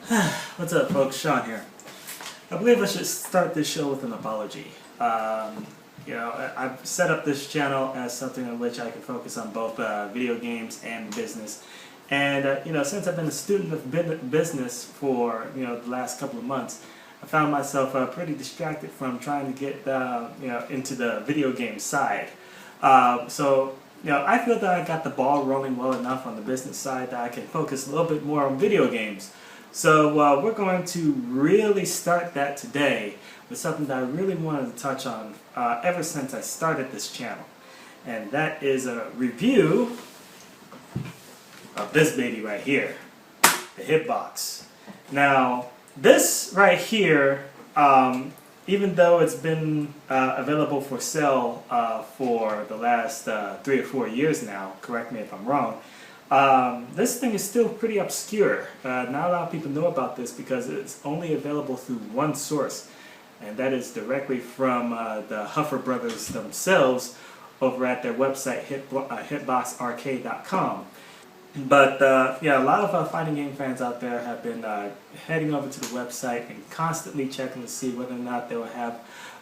What's up, folks? Sean here. I believe I should start this show with an apology. I've set up this channel as something in which I can focus on both video games and business. And since I've been a student of business for the last couple of months, I found myself pretty distracted from trying to get into the video game side. I feel that I got the ball rolling well enough on the business side that I can focus a little bit more on video games. So we're going to really start that today with something that I really wanted to touch on ever since I started this channel. And that is a review of this baby right here, the HitBox. Now, this right here, even though it's been available for sale for the last 3 or 4 years now, correct me if I'm wrong, this thing is still pretty obscure. Not a lot of people know about this because it's only available through one source, and that is directly from the Huffer brothers themselves over at their website, HitBoxarcade.com. But a lot of fighting game fans out there have been heading over to the website and constantly checking to see whether or not they will have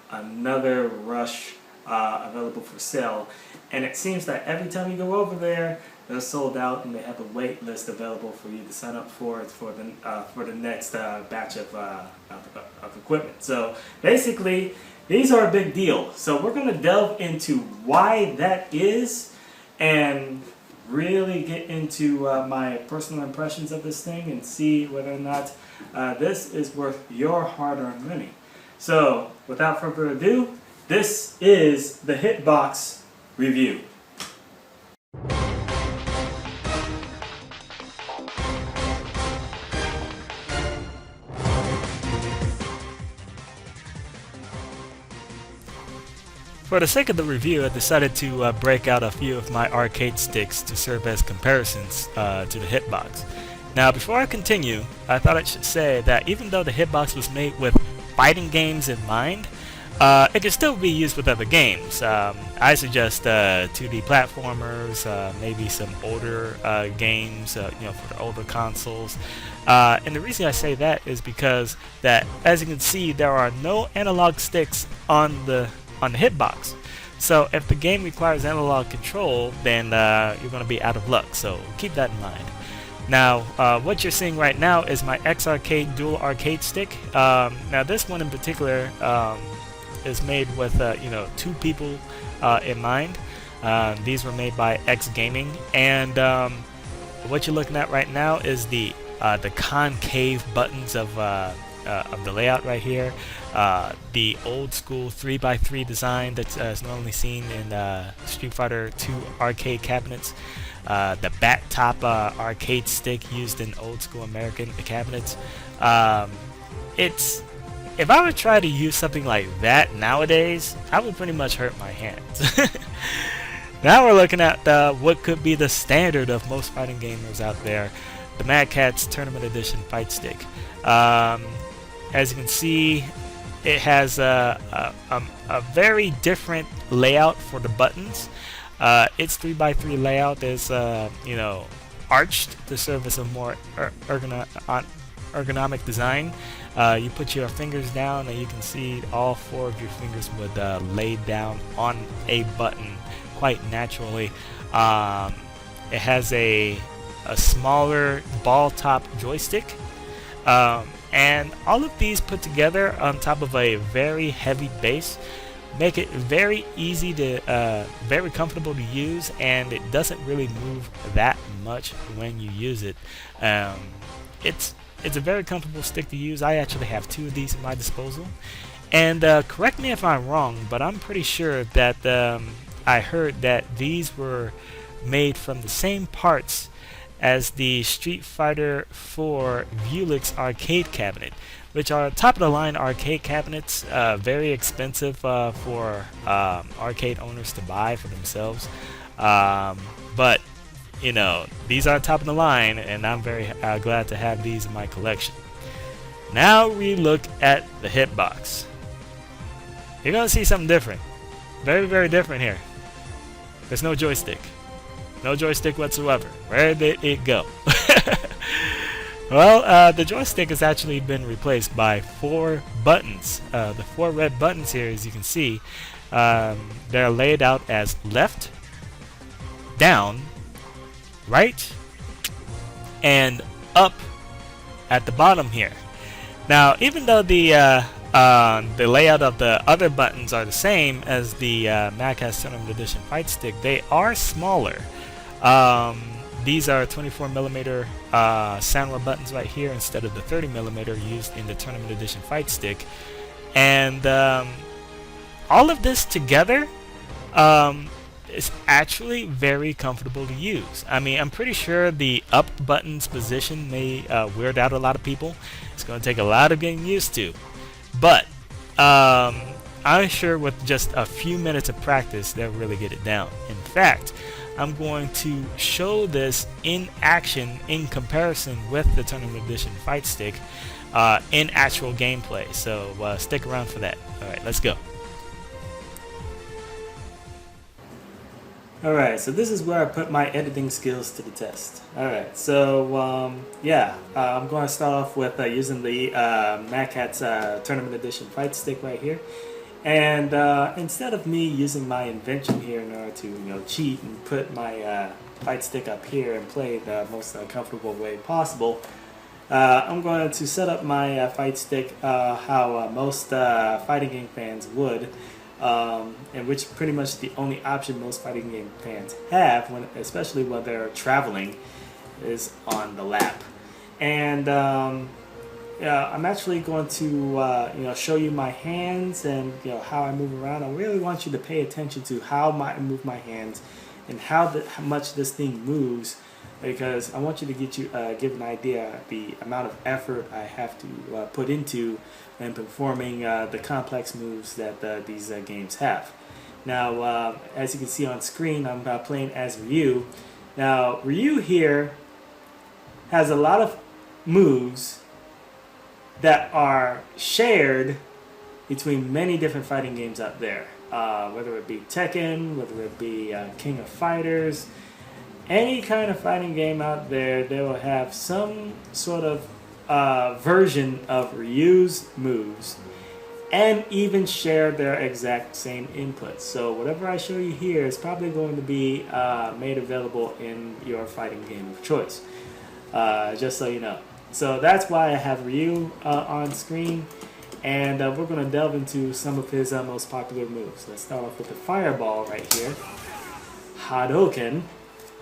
another rush available for sale. And it seems that every time you go over there, they're sold out, and they have a wait list available for you to sign up for the next batch of equipment. So basically, these are a big deal. So we're going to delve into why that is, and really get into my personal impressions of this thing, and see whether or not this is worth your hard-earned money. So without further ado, this is the HitBox review. For the sake of the review, I decided to break out a few of my arcade sticks to serve as comparisons to the HitBox. Now, before I continue, I thought I should say that even though the HitBox was made with fighting games in mind, it can still be used with other games. I suggest 2D platformers, maybe some older games, for the older consoles. And the reason I say that is because that, as you can see, there are no analog sticks on the HitBox. So if the game requires analog control, then you're going to be out of luck. So keep that in mind. Now, what you're seeing right now is my X-Arcade dual arcade stick. Now, this one in particular is made with 2 people in mind. These were made by X Gaming, and what you're looking at right now is the concave buttons of the layout right here. The old school 3x3 design that's normally seen in Street Fighter 2 arcade cabinets. The bat top arcade stick used in old school American cabinets. If I would try to use something like that nowadays, I would pretty much hurt my hands. Now we're looking at what could be the standard of most fighting gamers out there, the Mad Catz Tournament Edition Fight Stick. As you can see, it has a very different layout for the buttons. Its 3x3 layout is arched to serve as a more ergonomic design. You put your fingers down, and you can see all 4 of your fingers would lay down on a button quite naturally. It has a smaller ball top joystick. And all of these put together on top of a very heavy base make it very easy to, very comfortable to use, and it doesn't really move that much when you use it. It's a very comfortable stick to use. I actually have 2 of these at my disposal. And correct me if I'm wrong, but I'm pretty sure that I heard that these were made from the same parts as the Street Fighter 4 Vulix arcade cabinet, which are top-of-the-line arcade cabinets, very expensive for arcade owners to buy for themselves. But these are top of the line, and I'm very glad to have these in my collection. Now we look at the HitBox. You're gonna see something different, very, very different here. There's no joystick. No joystick whatsoever. Where did it go? Well, the joystick has actually been replaced by 4 buttons. The 4 red buttons here, as you can see, they're laid out as left, down, right, and up at the bottom here. Now, even though the layout of the other buttons are the same as the Madcast Tournament Edition Fight Stick, they are smaller. These are 24mm Sanwa buttons right here instead of the 30mm used in the Tournament Edition Fight Stick. And all of this together is actually very comfortable to use. I mean, I'm pretty sure the up button's position may weird out a lot of people. It's going to take a lot of getting used to. But I'm sure with just a few minutes of practice, they'll really get it down. In fact, I'm going to show this in action in comparison with the Tournament Edition Fight Stick in actual gameplay. So stick around for that. Alright, let's go. Alright, so this is where I put my editing skills to the test. Alright, so I'm going to start off with using the Madcat's Tournament Edition Fight Stick right here. And instead of me using my invention here in order to cheat and put my fight stick up here and play the most comfortable way possible, I'm going to set up my fight stick how most fighting game fans would, and which pretty much the only option most fighting game fans have, especially when they're traveling, is on the lap. And I'm actually going to show you my hands and how I move around. I really want you to pay attention to how I move my hands and how much this thing moves, because I want you to give an idea the amount of effort I have to put into and performing the complex moves that these games have. Now, as you can see on screen, I'm playing as Ryu. Now, Ryu here has a lot of moves that are shared between many different fighting games out there, whether it be Tekken, whether it be King of Fighters, any kind of fighting game out there, they will have some sort of version of Ryu's moves and even share their exact same inputs. So whatever I show you here is probably going to be made available in your fighting game of choice, just so you know. So that's why I have Ryu on screen, and we're going to delve into some of his most popular moves. Let's start off with the Fireball right here, Hadouken,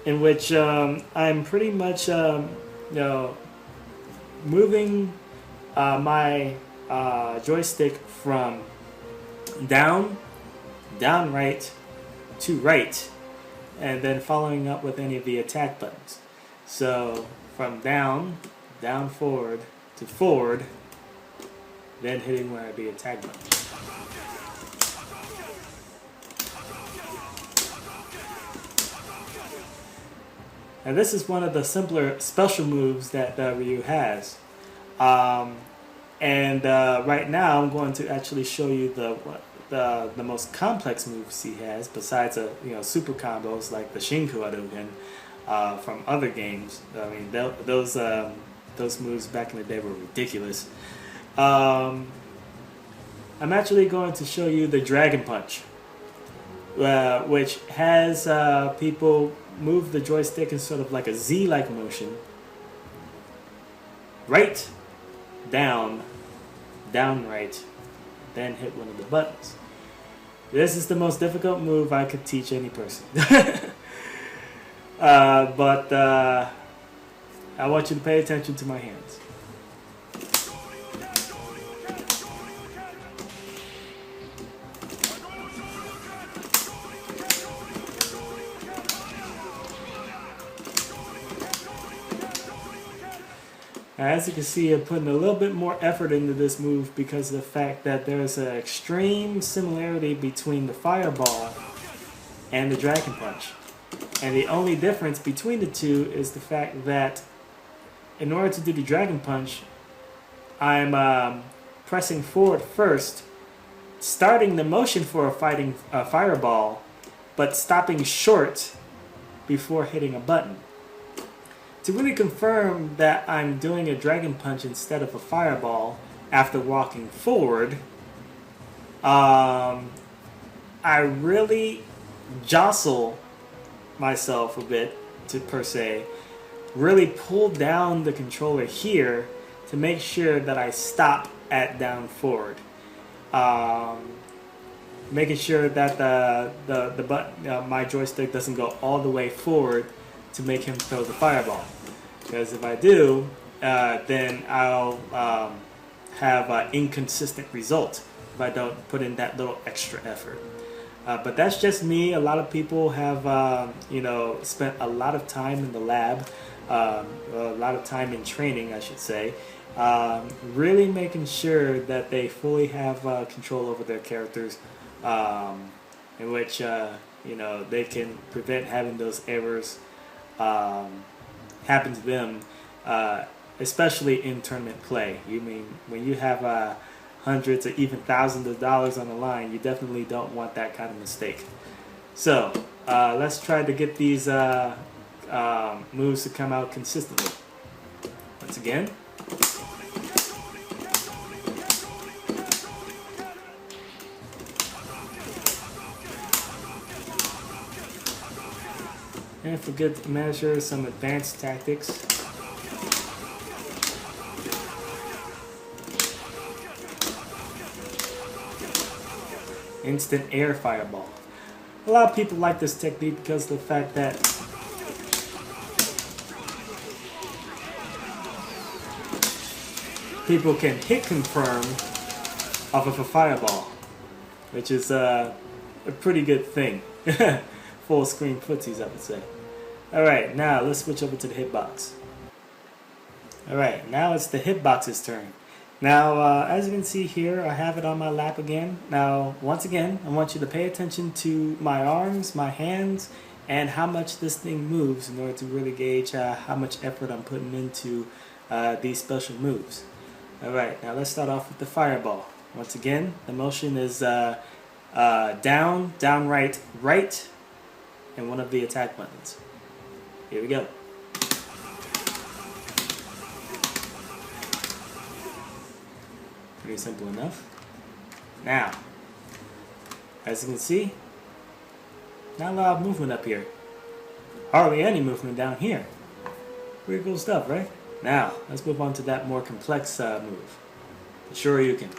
in which I'm pretty much moving my joystick from down right to right, and then following up with any of the attack buttons. So from down forward to forward, then hitting one of the attack buttons. And this is one of the simpler special moves that Ryu has. Right now I'm going to actually show you the most complex moves he has, besides super combos like the Shinku Hadouken from other games. I mean, those moves back in the day were ridiculous. I'm actually going to show you the Dragon Punch, which has people move the joystick in sort of like a Z-like motion. Right, down, right, then hit one of the buttons. This is the most difficult move I could teach any person. But I want you to pay attention to my hands. As you can see, I'm putting a little bit more effort into this move because of the fact that there's an extreme similarity between the Fireball and the Dragon Punch. And the only difference between the two is the fact that in order to do the Dragon Punch, I'm pressing forward first, starting the motion for a Fireball, but stopping short before hitting a button. to really confirm that I'm doing a Dragon Punch instead of a Fireball after walking forward, I really jostle myself a bit, per se, really pull down the controller here to make sure that I stop at down forward. Making sure that my joystick doesn't go all the way forward to make him throw the fireball. Because if I do, then I'll have an inconsistent result if I don't put in that little extra effort. But that's just me. A lot of people have, spent a lot of time in the lab, a lot of time in training, I should say, really making sure that they fully have control over their characters, in which they can prevent having those errors happen to them, especially in tournament play. When you have hundreds or even thousands of dollars on the line, you definitely don't want that kind of mistake. So let's try to get these moves to come out consistently. Once again. And for good measure, some advanced tactics. Instant air fireball. A lot of people like this technique because of the fact that people can hit confirm off of a fireball, which is a pretty good thing. Full screen footsies, I would say. Alright, now let's switch over to the hitbox. Alright, now it's the hitbox's turn. Now, as you can see here, I have it on my lap again. Now, once again, I want you to pay attention to my arms, my hands, and how much this thing moves in order to really gauge how much effort I'm putting into these special moves. Alright, now let's start off with the fireball. Once again, the motion is down, right, and one of the attack buttons. Here we go. Pretty simple enough. Now, as you can see, not a lot of movement up here. Hardly any movement down here. Pretty cool stuff, right? Now, let's move on to that more complex move. The Shoryuken.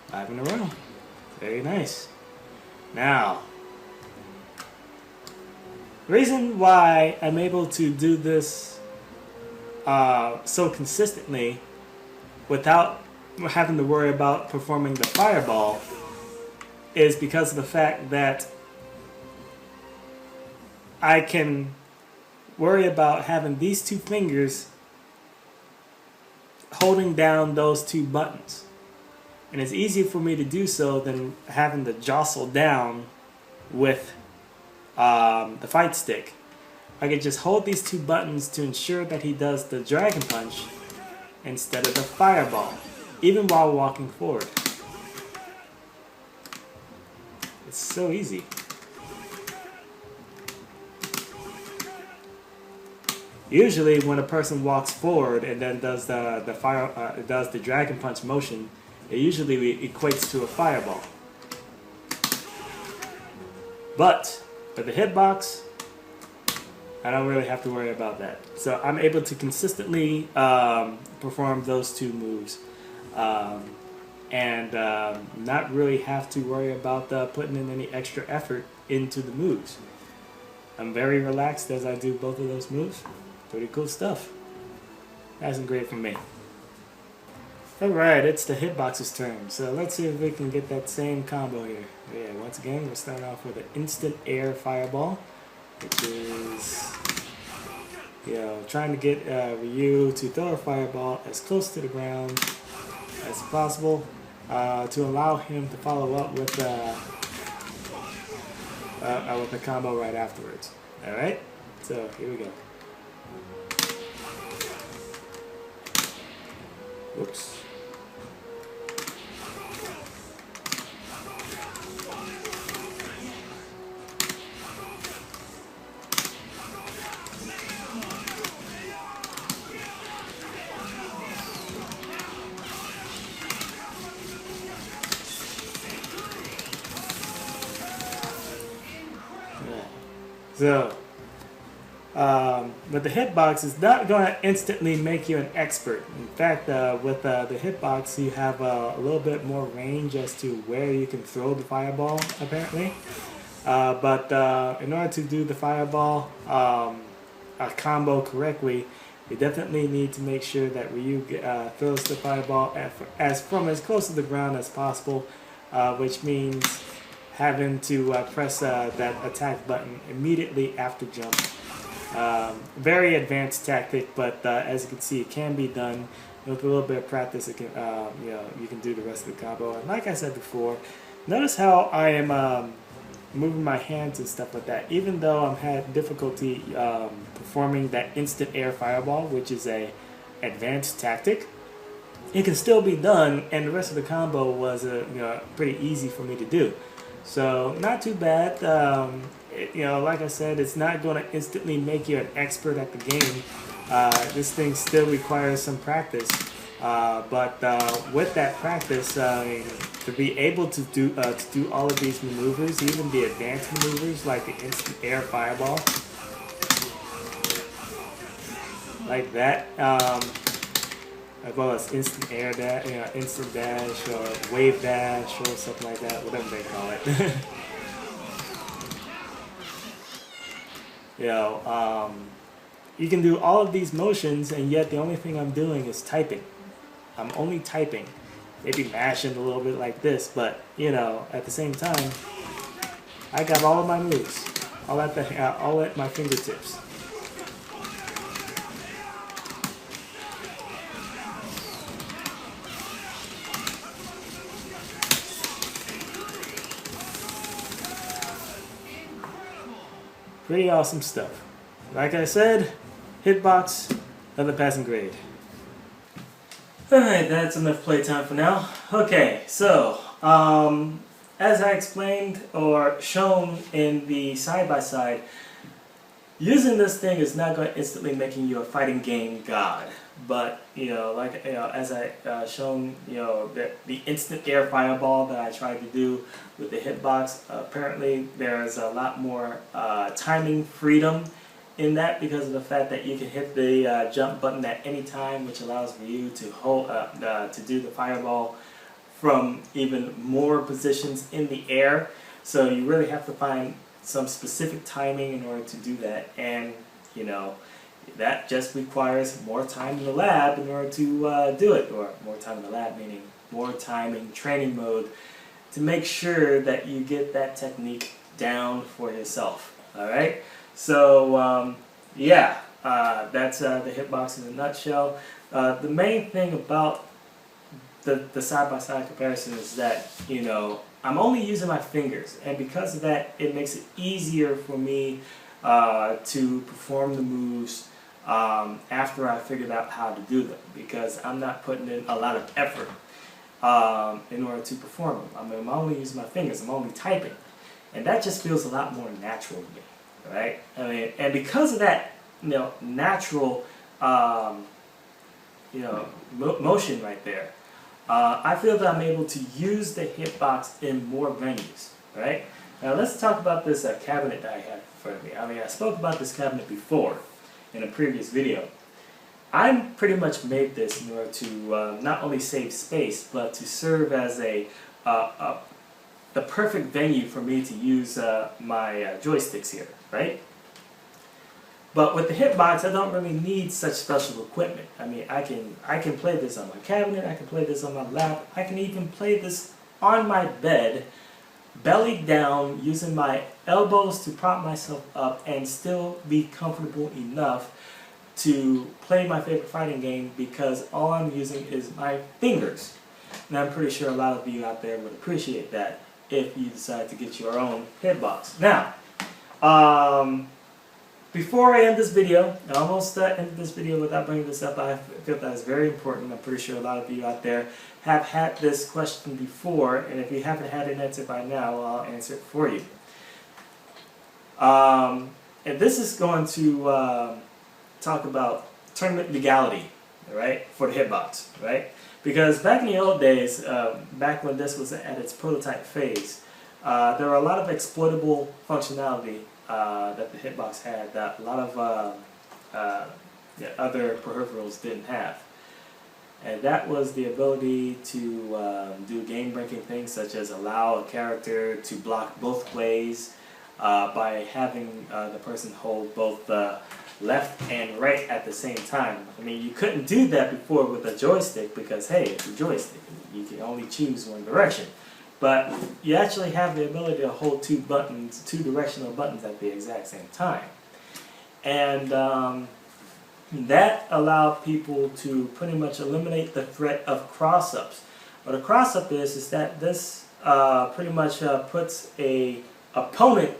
Five in a row. Very nice. Now, the reason why I'm able to do this so consistently without having to worry about performing the fireball is because of the fact that I can worry about having these two fingers holding down those two buttons. And it's easier for me to do so than having to jostle down with the fight stick. I can just hold these two buttons to ensure that he does the Dragon Punch instead of the Fireball, even while walking forward. It's so easy. Usually when a person walks forward and then does the Dragon Punch motion, it usually equates to a Fireball. But for the hitbox, I don't really have to worry about that. So I'm able to consistently perform those two moves and not really have to worry about putting in any extra effort into the moves. I'm very relaxed as I do both of those moves. Pretty cool stuff. That's great for me. Alright, it's the hitbox's turn. So let's see if we can get that same combo here. Yeah, once again, we're starting off with an instant air fireball, which is, trying to get Ryu to throw a fireball as close to the ground as possible to allow him to follow up with a combo right afterwards. Alright, so here we go. Whoops. So, but the hitbox is not going to instantly make you an expert. In fact, with the hitbox, you have a little bit more range as to where you can throw the fireball, apparently. But in order to do the fireball combo correctly, you definitely need to make sure that Ryu throws the fireball from as close to the ground as possible, which means having to press that attack button immediately after jump. Very advanced tactic, but as you can see, it can be done with a little bit of practice. It can, you can do the rest of the combo. And like I said before, notice how I am moving my hands and stuff like that. Even though I'm had difficulty performing that instant air fireball, which is a advanced tactic, it can still be done, and the rest of the combo was pretty easy for me to do. So not too bad. Like I said, it's not going to instantly make you an expert at the game. This thing still requires some practice. But with that practice, to be able to do all of these maneuvers, even the advanced maneuvers like the instant air fireball, like that, as well as instant air dash, instant dash or wave dash or something like that, whatever they call it. You can do all of these motions, and yet the only thing I'm doing is typing. I'm only typing, maybe mashing a little bit like this, but at the same time, I got all of my moves, all at my fingertips. Pretty awesome stuff. Like I said, hitbox, another passing grade. Alright, that's enough playtime for now. Okay, so, as I explained or shown in the side-by-side, using this thing is not going to instantly making you a fighting game god. But, as I shown, the instant air fireball that I tried to do with the hitbox, apparently there's a lot more timing freedom in that because of the fact that you can hit the jump button at any time, which allows Ryu to hold to do the fireball from even more positions in the air. So you really have to find some specific timing in order to do that, and that just requires more time in the lab in order to do it, or more time in the lab meaning more time in training mode to make sure that you get that technique down for yourself. Alright, so that's the hitbox in a nutshell. The main thing about the side-by-side comparison is that I'm only using my fingers, and because of that it makes it easier for me to perform the moves after I figured out how to do them, because I'm not putting in a lot of effort in order to perform them. I'm only using my fingers, I'm only typing, and that just feels a lot more natural to me, right? And because of that, natural, motion right there, I feel that I'm able to use the hitbox in more venues, right? Now let's talk about this cabinet that I have in front of me. I spoke about this cabinet before in a previous video. I pretty much made this in order to not only save space, but to serve as the perfect venue for me to use my joysticks here, right? But with the hitbox, I don't really need such special equipment. I can play this on my cabinet, I can play this on my lap, I can even play this on my bed, belly down, using my elbows to prop myself up and still be comfortable enough to play my favorite fighting game, because all I'm using is my fingers. And I'm pretty sure a lot of you out there would appreciate that if you decide to get your own hitbox. Now, before I end this video, I almost ended this video without bringing this up. I feel that is very important. I'm pretty sure a lot of you out there have had this question before, and if you haven't had an answer by now, I'll answer it for you. And this is going to talk about tournament legality, right, for the hitbox, right? Because back in the old days, back when this was at its prototype phase, there were a lot of exploitable functionality that the HitBox had that a lot of other peripherals didn't have. And that was the ability to do game-breaking things such as allow a character to block both ways by having the person hold both the left and right at the same time. I mean, you couldn't do that before with a joystick because, hey, it's a joystick. You can only choose one direction. But you actually have the ability to hold two directional buttons at the exact same time. And that allowed people to pretty much eliminate the threat of cross-ups. What a cross-up is that this pretty much puts a opponent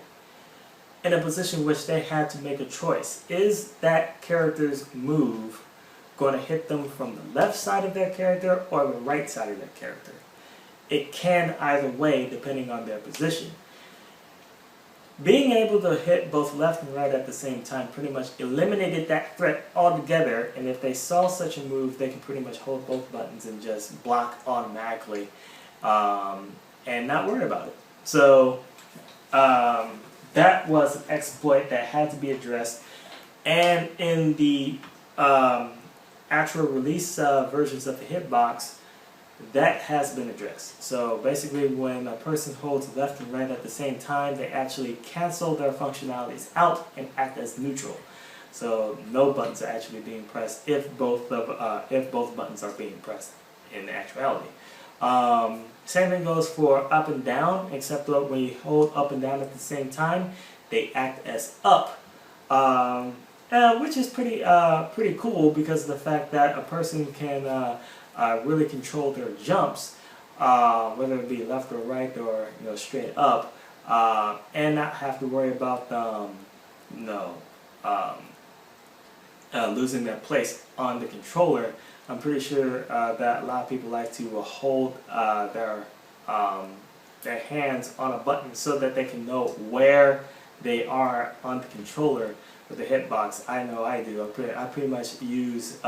in a position which they had to make a choice. Is that character's move going to hit them from the left side of their character or the right side of their character? It can either way depending on their position. Being able to hit both left and right at the same time pretty much eliminated that threat altogether, and if they saw such a move, they can pretty much hold both buttons and just block automatically and not worry about it. So that was an exploit that had to be addressed, and in the actual release versions of the HitBox, that has been addressed. So basically when a person holds left and right at the same time, they actually cancel their functionalities out and act as neutral. So no buttons are actually being pressed if both buttons are being pressed in actuality. Same thing goes for up and down, except that when you hold up and down at the same time, they act as up. Which is pretty cool because of the fact that a person can really control their jumps, whether it be left or right or straight up, and not have to worry about losing their place on the controller. I'm pretty sure that a lot of people like to hold their hands on a button so that they can know where they are on the controller. With the HitBox, I know I do. I pretty much use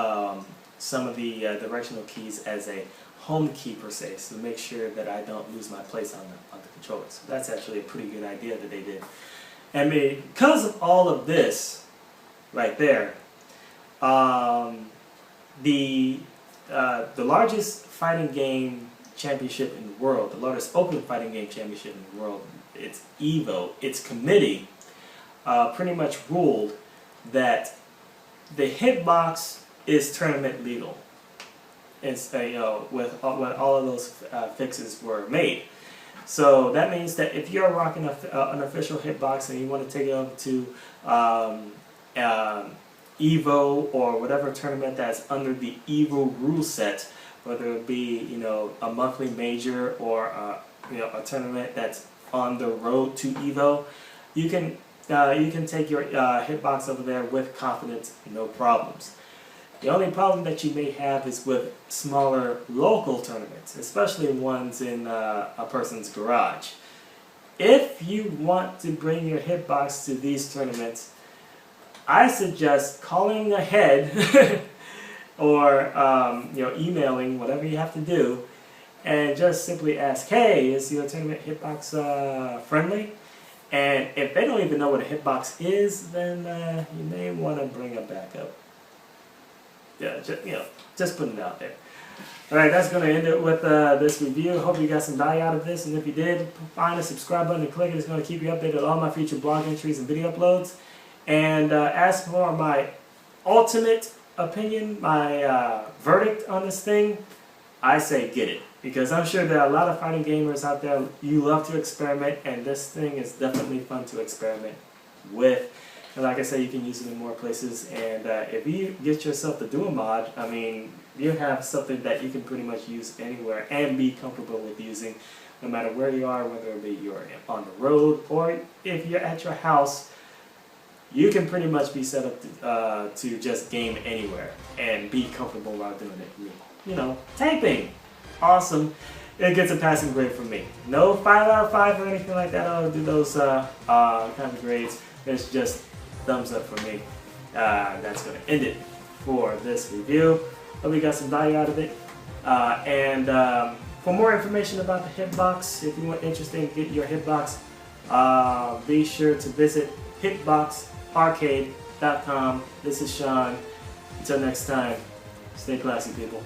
some of the directional keys as a home key per se, so to make sure that I don't lose my place on the controller. So that's actually a pretty good idea that they did. And because of all of this right there, the largest fighting game championship in the world, the largest open fighting game championship in the world, it's EVO, its committee pretty much ruled that the HitBox is tournament legal. It's when all of those fixes were made. So that means that if you're rocking an official HitBox and you want to take it over to EVO or whatever tournament that's under the EVO rule set, whether it be a monthly major or a tournament that's on the road to EVO, you can take your HitBox over there with confidence, no problems. The only problem that you may have is with smaller local tournaments, especially ones in a person's garage. If you want to bring your HitBox to these tournaments, I suggest calling ahead or emailing, whatever you have to do, and just simply ask, hey, is your tournament HitBox friendly? And if they don't even know what a HitBox is, then you may want to bring a backup. Yeah, just putting it out there. Alright, that's going to end it with this review. Hope you got some value out of this, and if you did, find the subscribe button and click it. It's going to keep you updated on all my future blog entries and video uploads. And as for my ultimate opinion, my verdict on this thing, I say get it. Because I'm sure there are a lot of fighting gamers out there, you love to experiment, and this thing is definitely fun to experiment with. And like I said, you can use it in more places, and if you get yourself the Dual Mod, I mean, you have something that you can pretty much use anywhere and be comfortable with using, no matter where you are, whether it be you're on the road or if you're at your house. You can pretty much be set up to just game anywhere and be comfortable while doing it. Typing. Awesome. It gets a passing grade from me. No 5 out of 5 or anything like that. I don't do those kind of grades. It's just thumbs up for me. That's going to end it for this review. Hope you got some value out of it. And for more information about the HitBox, if you want interested in getting your HitBox, be sure to visit HitBoxArcade.com. This is Sean. Until next time, stay classy, people.